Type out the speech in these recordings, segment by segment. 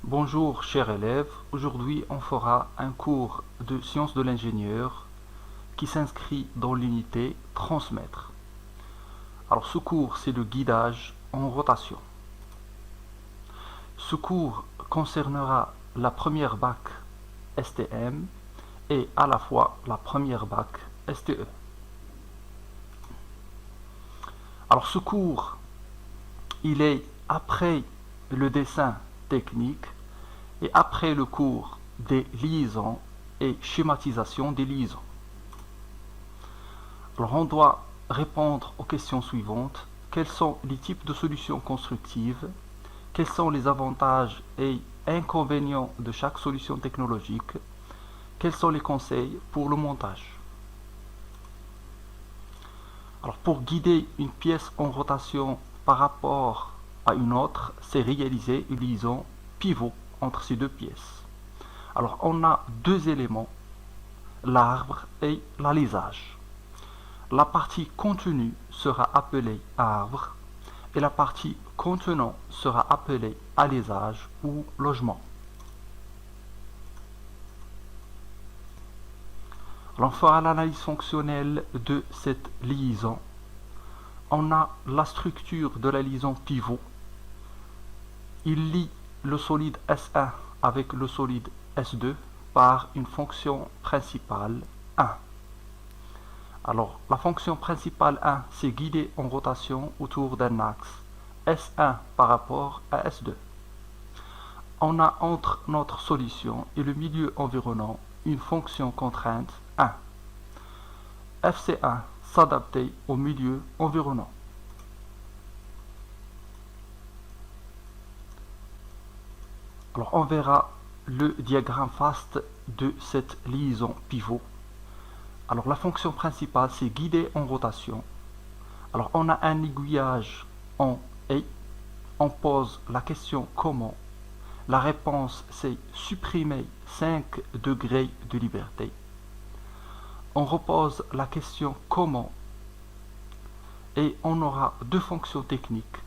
Bonjour chers élèves, aujourd'hui on fera un cours de sciences de l'ingénieur qui s'inscrit dans l'unité transmettre. Alors ce cours c'est le guidage en rotation. Ce cours concernera la première bac STM et à la fois la première bac STE. Alors ce cours il est après le dessin technique et après le cours des liaisons et schématisation des liaisons. Alors on doit répondre aux questions suivantes. Quels sont les types de solutions constructives? Quels sont les avantages et inconvénients de chaque solution technologique? Quels sont les conseils pour le montage? Alors pour guider une pièce en rotation par rapport à une autre, c'est réaliser une liaison pivot entre ces deux pièces. Alors on a deux éléments, l'arbre et l'alésage. La partie contenue sera appelée arbre et la partie contenant sera appelée alésage ou logement. On fera l'analyse fonctionnelle de cette liaison. On a la structure de la liaison pivot. Il lie le solide S1 avec le solide S2 par une fonction principale 1. Alors, la fonction principale 1, c'est guidée en rotation autour d'un axe S1 par rapport à S2. On a entre notre solution et le milieu environnant une fonction contrainte 1. FC1 s'adapter au milieu environnant. Alors, on verra le diagramme FAST de cette liaison pivot. Alors la fonction principale c'est guider en rotation. Alors on a un aiguillage en et on pose la question comment. La réponse c'est supprimer 5 degrés de liberté. On repose la question comment et on aura deux fonctions techniques.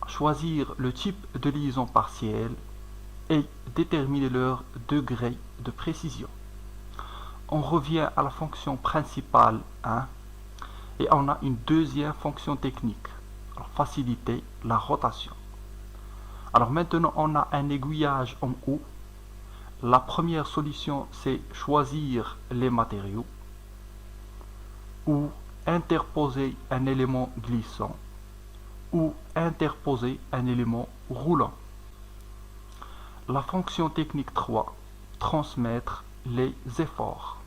Choisir le type de liaison partielle et déterminer leur degré de précision. On revient à la fonction principale 1 et on a une deuxième fonction technique, alors faciliter la rotation. Alors maintenant on a un aiguillage en haut. La première solution c'est choisir les matériaux ou interposer un élément glissant ou interposer un élément roulant. La fonction technique 3, transmettre les efforts.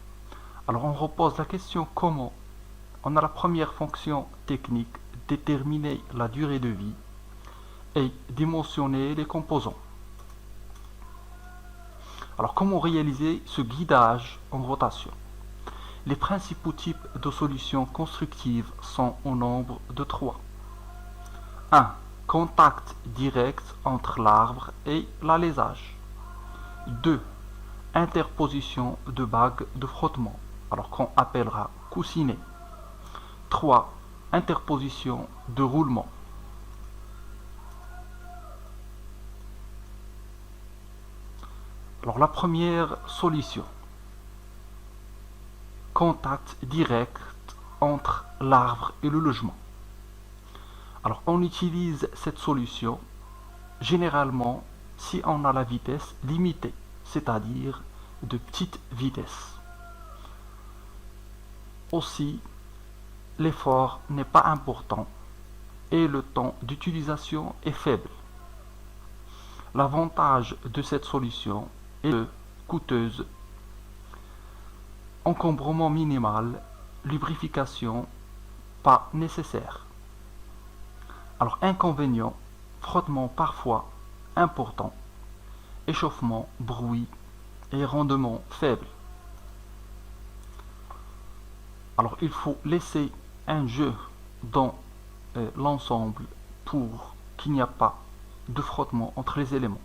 Alors on repose la question comment. On a la première fonction technique, déterminer la durée de vie et dimensionner les composants. Alors comment réaliser ce guidage en rotation? Les principaux types de solutions constructives sont au nombre de 3. 1. Contact direct entre l'arbre et l'alésage. 2. Interposition de bagues de frottement, alors qu'on appellera coussinet. 3. Interposition de roulement. Alors la première solution, contact direct entre l'arbre et le logement. Alors on utilise cette solution généralement si on a la vitesse limitée, c'est-à-dire de petite vitesse. Aussi, l'effort n'est pas important et le temps d'utilisation est faible. L'avantage de cette solution est coûteuse, encombrement minimal, lubrification pas nécessaire. Alors inconvénient, frottement parfois important, échauffement, bruit et rendement faible. Alors il faut laisser un jeu dans l'ensemble pour qu'il n'y ait pas de frottement entre les éléments.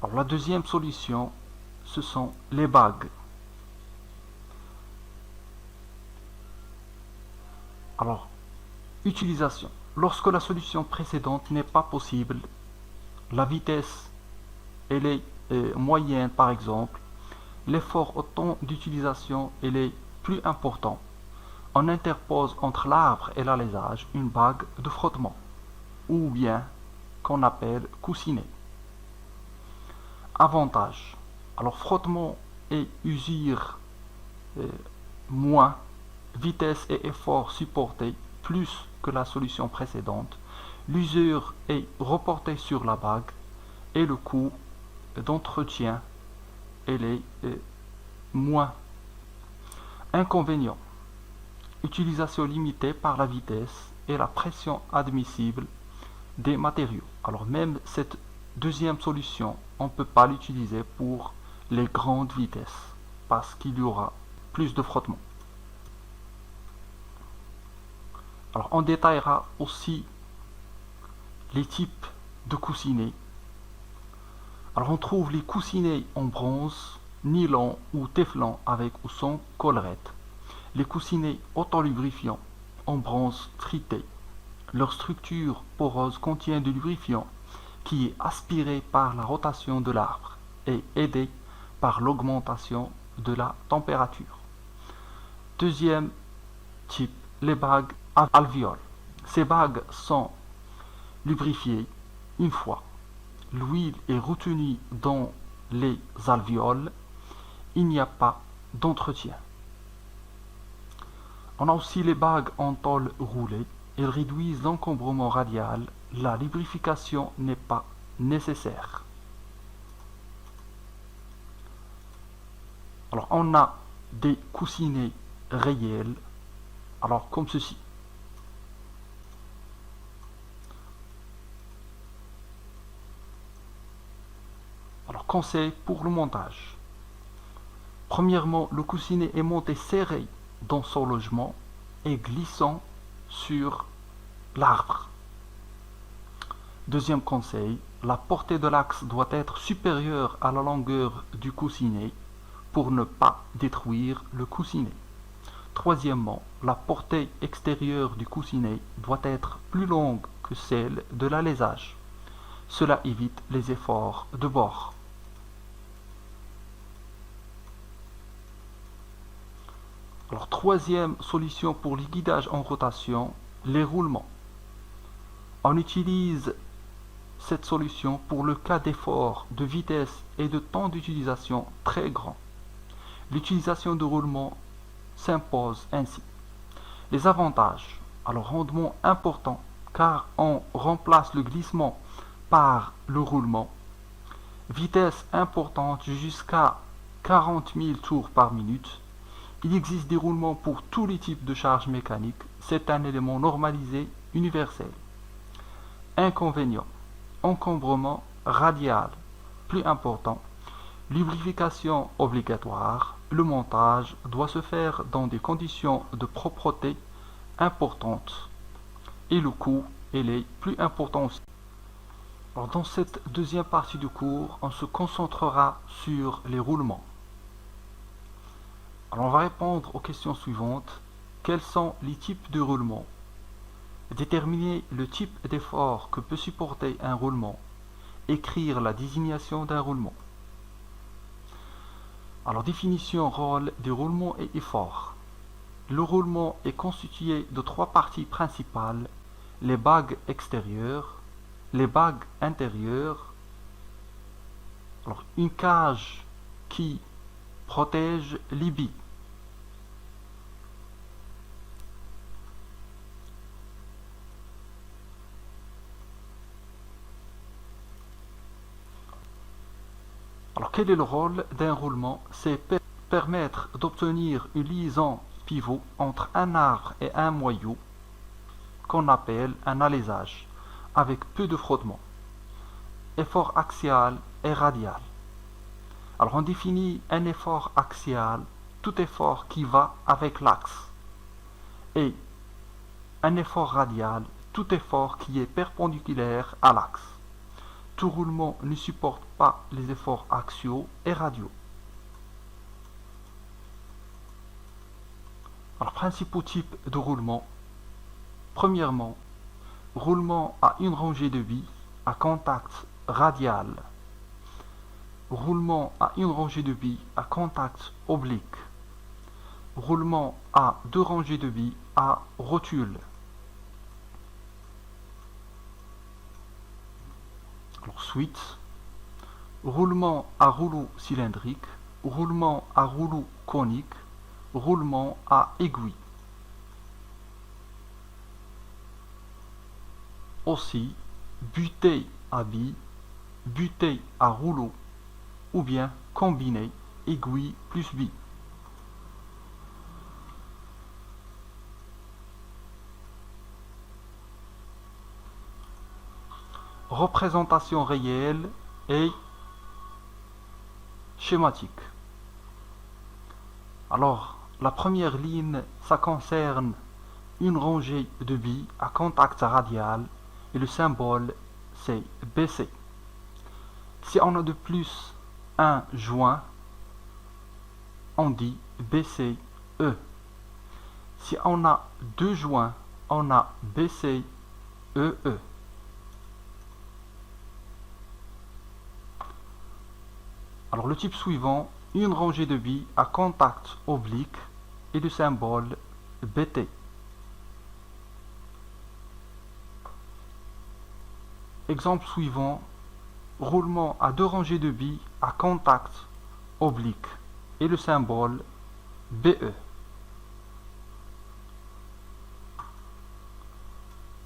Alors la deuxième solution, ce sont les bagues. Alors, utilisation. lorsque la solution précédente n'est pas possible, la vitesse elle est moyenne par exemple, l'effort au temps d'utilisation elle est plus important. On interpose entre l'arbre et l'alésage une bague de frottement, ou bien qu'on appelle coussinet. Avantage. Alors frottement et usure moins, vitesse et effort supportés plus que la solution précédente, l'usure est reportée sur la bague et le coût d'entretien elle est moins. Inconvénient. Utilisation limitée par la vitesse et la pression admissible des matériaux. Alors même cette deuxième solution, on ne peut pas l'utiliser pour les grandes vitesses parce qu'il y aura plus de frottement. Alors on détaillera aussi les types de coussinets. Alors on trouve les coussinets en bronze, nylon ou téflon avec ou sans collerette. Les coussinets autolubrifiants en bronze frité. Leur structure poreuse contient du lubrifiant qui est aspiré par la rotation de l'arbre et aidé par l'augmentation de la température. Deuxième type, les bagues alvéoles. Ces bagues sont lubrifiées une fois. L'huile est retenue dans les alvéoles. Il n'y a pas d'entretien. On a aussi les bagues en tôle roulée. Elles réduisent l'encombrement radial. La lubrification n'est pas nécessaire. Alors on a des coussinets réels, alors comme ceci. Alors conseil pour le montage. Premièrement, le coussinet est monté serré dans son logement et glissant sur l'arbre. Deuxième conseil, la portée de l'axe doit être supérieure à la longueur du coussinet pour ne pas détruire le coussinet. Troisièmement, la portée extérieure du coussinet doit être plus longue que celle de l'alésage. Cela évite les efforts de bord. Alors, troisième solution pour les guidages en rotation, les roulements. On utilise cette solution pour le cas d'efforts de vitesse et de temps d'utilisation très grands. L'utilisation de roulement s'impose ainsi. Les avantages. Alors rendement important car on remplace le glissement par le roulement. Vitesse importante jusqu'à 40 000 tours par minute. Il existe des roulements pour tous les types de charges mécaniques. C'est un élément normalisé universel. Inconvénients. Encombrement radial plus important. Lubrification obligatoire. Le montage doit se faire dans des conditions de propreté importantes. Et le coût, il est plus important aussi. Alors dans cette deuxième partie du cours, on se concentrera sur les roulements. Alors on va répondre aux questions suivantes. Quels sont les types de roulements? Déterminer le type d'effort que peut supporter un roulement. Écrire la désignation d'un roulement. Alors définition, rôle des roulements et efforts. Le roulement est constitué de trois parties principales, les bagues extérieures, les bagues intérieures, alors une cage qui protège les billes. Alors quel est le rôle d'un roulement? C'est permettre d'obtenir une liaison pivot entre un arbre et un moyeu qu'on appelle un alésage avec peu de frottement. Effort axial et radial. Alors on définit un effort axial, tout effort qui va avec l'axe, et un effort radial, tout effort qui est perpendiculaire à l'axe. Tout roulement ne supporte pas les efforts axiaux et radiaux. Alors, principaux types de roulement. Premièrement, roulement à une rangée de billes à contact radial, roulement à une rangée de billes à contact oblique, roulement à deux rangées de billes à rotule. Alors, suite, roulement à rouleau cylindrique, roulement à rouleau conique, roulement à aiguille. Aussi, butée à billes, butée à rouleau, ou bien combiné aiguille plus bille. Représentation réelle et schématique. Alors, la première ligne, ça concerne une rangée de billes à contact radial et le symbole c'est BC. Si on a de plus un joint, on dit BCE. Si on a deux joints, on a BCEE. Alors le type suivant, une rangée de billes à contact oblique et le symbole BT. Exemple suivant, roulement à deux rangées de billes à contact oblique et le symbole BE.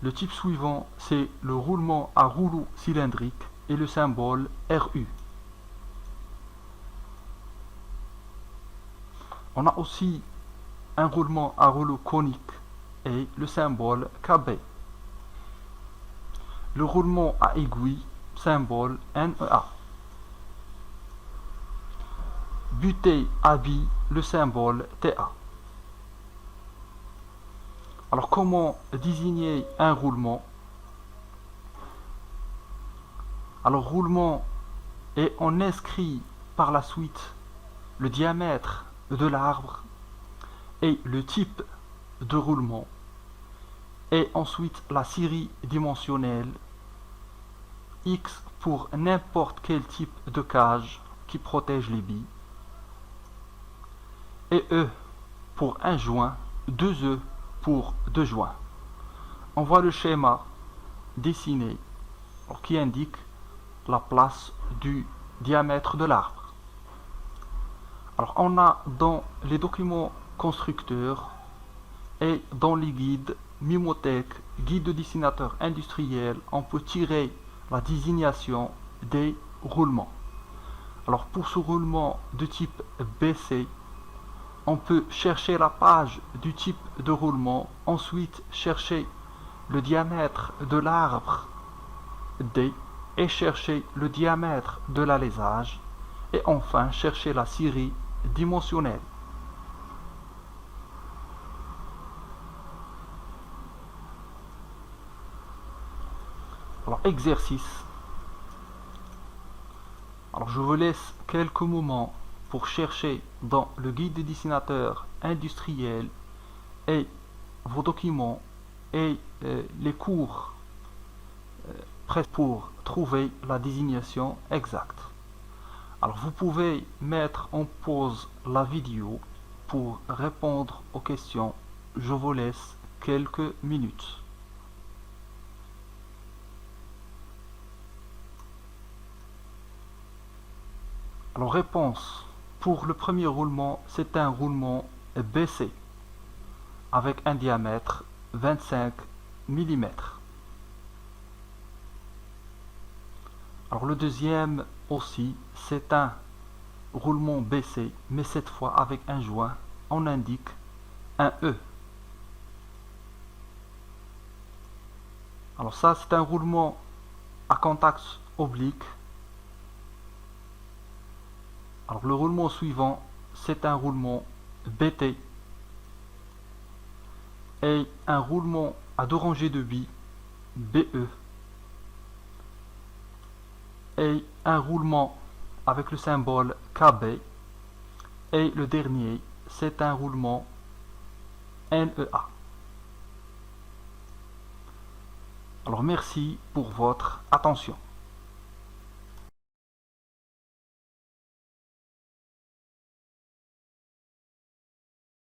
Le type suivant, c'est le roulement à rouleau cylindrique et le symbole RU. On a aussi un roulement à rouleau conique et le symbole KB. Le roulement à aiguille, symbole NEA. Butée à billes, le symbole TA. Alors comment désigner un roulement? Alors roulement, et on inscrit par la suite le diamètre de l'arbre et le type de roulement et ensuite la série dimensionnelle X pour n'importe quel type de cage qui protège les billes et E pour un joint, deux E pour deux joints. On voit le schéma dessiné qui indique la place du diamètre de l'arbre. Alors on a dans les documents constructeurs et dans les guides Mimothèque, guide de dessinateur industriel, on peut tirer la désignation des roulements. Alors pour ce roulement de type BC, on peut chercher la page du type de roulement, ensuite chercher le diamètre de l'arbre D et chercher le diamètre de l'alésage et enfin chercher la série dimensionnelle. Alors exercice. Alors je vous laisse quelques moments pour chercher dans le guide des dessinateurs industriels et vos documents et les cours pour trouver la désignation exacte. Alors vous pouvez mettre en pause la vidéo pour répondre aux questions. Je vous laisse quelques minutes. Alors réponse. Pour le premier roulement, c'est un roulement BC avec un diamètre 25 mm. Alors le deuxième aussi, c'est un roulement BC, mais cette fois avec un joint, on indique un E. Alors ça, c'est un roulement à contact oblique. Alors le roulement suivant, c'est un roulement BT et un roulement à deux rangées de billes BE et un roulement avec le symbole KB et le dernier c'est un roulement NEA. Alors merci pour votre attention.